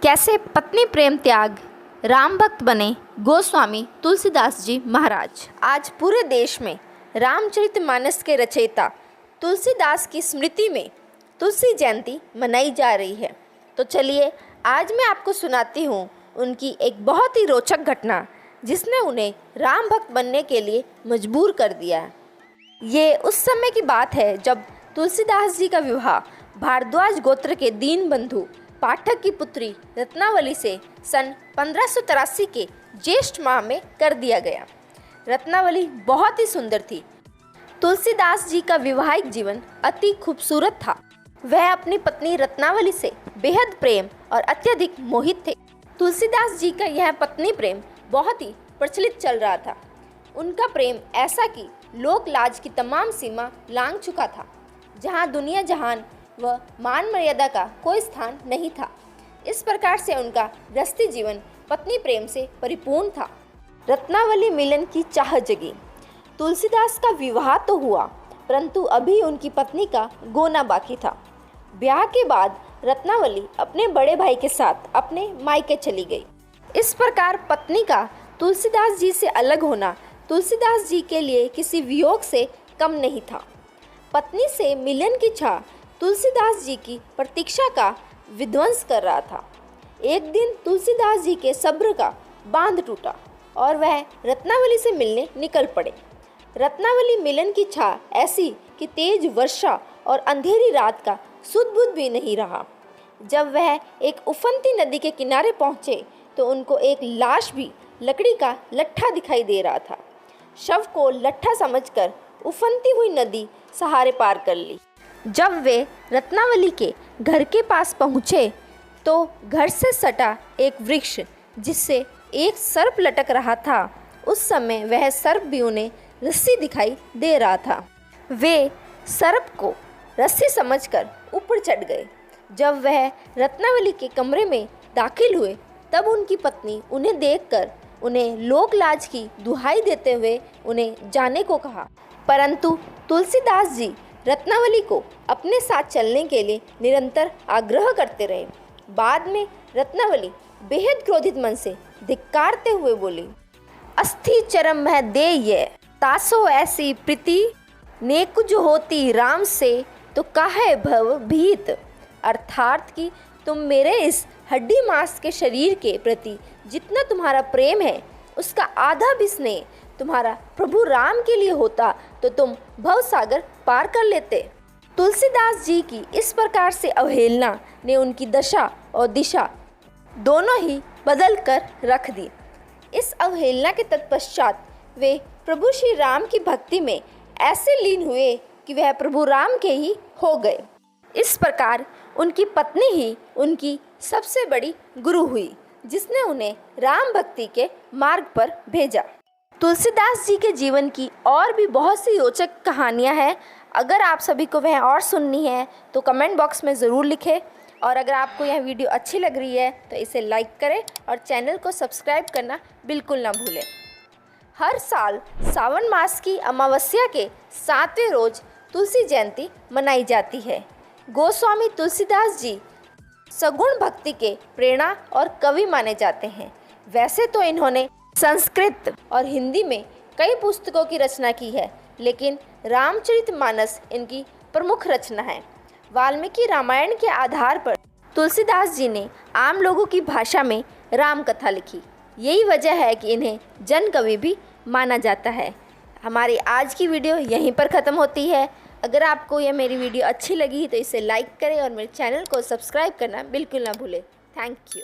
कैसे पत्नी प्रेम त्याग राम भक्त बने गोस्वामी तुलसीदास जी महाराज। आज पूरे देश में रामचरितमानस के रचयिता तुलसीदास की स्मृति में तुलसी जयंती मनाई जा रही है। तो चलिए आज मैं आपको सुनाती हूँ उनकी एक बहुत ही रोचक घटना जिसने उन्हें राम भक्त बनने के लिए मजबूर कर दिया है। ये उस समय की बात है जब तुलसीदास जी का विवाह भारद्वाज गोत्र के दीन बंधु पाठक की पुत्री रत्नावली से सन 1583 के ज्येष्ठ माह में कर दिया गया। रत्नावली बहुत ही सुंदर थी। तुलसीदास जी का वैवाहिक जीवन अति खूबसूरत था। वह अपनी पत्नी रत्नावली से बेहद प्रेम और अत्यधिक मोहित थे। तुलसीदास जी का यह पत्नी प्रेम बहुत ही प्रचलित चल रहा था। उनका प्रेम ऐसा कि लोक लाज की तमाम सीमा लांघ चुका था, जहाँ दुनिया जहान व मान मर्यादा का कोई स्थान नहीं था। इस प्रकार से उनका गृहस्थी जीवन पत्नी प्रेम से परिपूर्ण था। रत्नावली मिलन की चाह जगी। तुलसीदास का विवाह तो हुआ, परंतु अभी उनकी पत्नी का गोना बाकी था। ब्याह के बाद रत्नावली अपने बड़े भाई के साथ अपने मायके चली गई। इस प्रकार पत्नी का तुलसीदास जी से अलग होना तुलसीदास जी के लिए किसी वियोग से कम नहीं था। पत्नी से मिलन की चाह तुलसीदास जी की प्रतीक्षा का विध्वंस कर रहा था। एक दिन तुलसीदास जी के सब्र का बांध टूटा और वह रत्नावली से मिलने निकल पड़े। रत्नावली मिलन की चाह ऐसी कि तेज वर्षा और अंधेरी रात का सुध-बुध भी नहीं रहा। जब वह एक उफनती नदी के किनारे पहुँचे तो उनको एक लाश भी लकड़ी का लट्ठा दिखाई दे रहा था। शव को लट्ठा समझकर उफनती हुई नदी सहारे पार कर ली। जब वे रत्नावली के घर के पास पहुँचे तो घर से सटा एक वृक्ष जिससे एक सर्प लटक रहा था, उस समय वह सर्प भी उन्हें रस्सी दिखाई दे रहा था। वे सर्प को रस्सी समझकर ऊपर चढ़ गए। जब वह रत्नावली के कमरे में दाखिल हुए तब उनकी पत्नी उन्हें देखकर उन्हें लोक लाज की दुहाई देते हुए उन्हें जाने को कहा, परंतु तुलसीदास जी रत्नावली को अपने साथ चलने के लिए निरंतर आग्रह करते रहे। बाद में रत्नावली बेहद क्रोधित मन से धिक्कारते हुए बोली, अस्थि चरम मह दे ये तासो ऐसी प्रीति ने कुछ होती राम से तो काहे भव भीत। अर्थात कि तुम मेरे इस हड्डी मांस के शरीर के प्रति जितना तुम्हारा प्रेम है उसका आधा भी स्नेह तुम्हारा प्रभु राम के लिए होता तो तुम भव सागर पार कर लेते। तुलसीदास जी की इस प्रकार से अवहेलना ने उनकी दशा और दिशा दोनों ही बदल कर रख दी। इस अवहेलना के तत्पश्चात वे प्रभु श्री राम की भक्ति में ऐसे लीन हुए कि वह प्रभु राम के ही हो गए। इस प्रकार उनकी पत्नी ही उनकी सबसे बड़ी गुरु हुई, जिसने उन्हें राम भक्ति के मार्ग पर भेजा। तुलसीदास जी के जीवन की और भी बहुत सी रोचक कहानियाँ हैं। अगर आप सभी को वह और सुननी है तो कमेंट बॉक्स में ज़रूर लिखें, और अगर आपको यह वीडियो अच्छी लग रही है तो इसे लाइक करें और चैनल को सब्सक्राइब करना बिल्कुल ना भूलें। हर साल सावन मास की अमावस्या के 7वें रोज तुलसी जयंती मनाई जाती है। गोस्वामी तुलसीदास जी सगुण भक्ति के प्रेरणा और कवि माने जाते हैं। वैसे तो इन्होंने संस्कृत और हिंदी में कई पुस्तकों की रचना की है, लेकिन रामचरितमानस इनकी प्रमुख रचना है। वाल्मीकि रामायण के आधार पर तुलसीदास जी ने आम लोगों की भाषा में राम कथा लिखी। यही वजह है कि इन्हें जन कवि भी माना जाता है। हमारी आज की वीडियो यहीं पर ख़त्म होती है। अगर आपको यह मेरी वीडियो अच्छी लगी तो इसे लाइक करें और मेरे चैनल को सब्सक्राइब करना बिल्कुल ना भूलें। Thank you.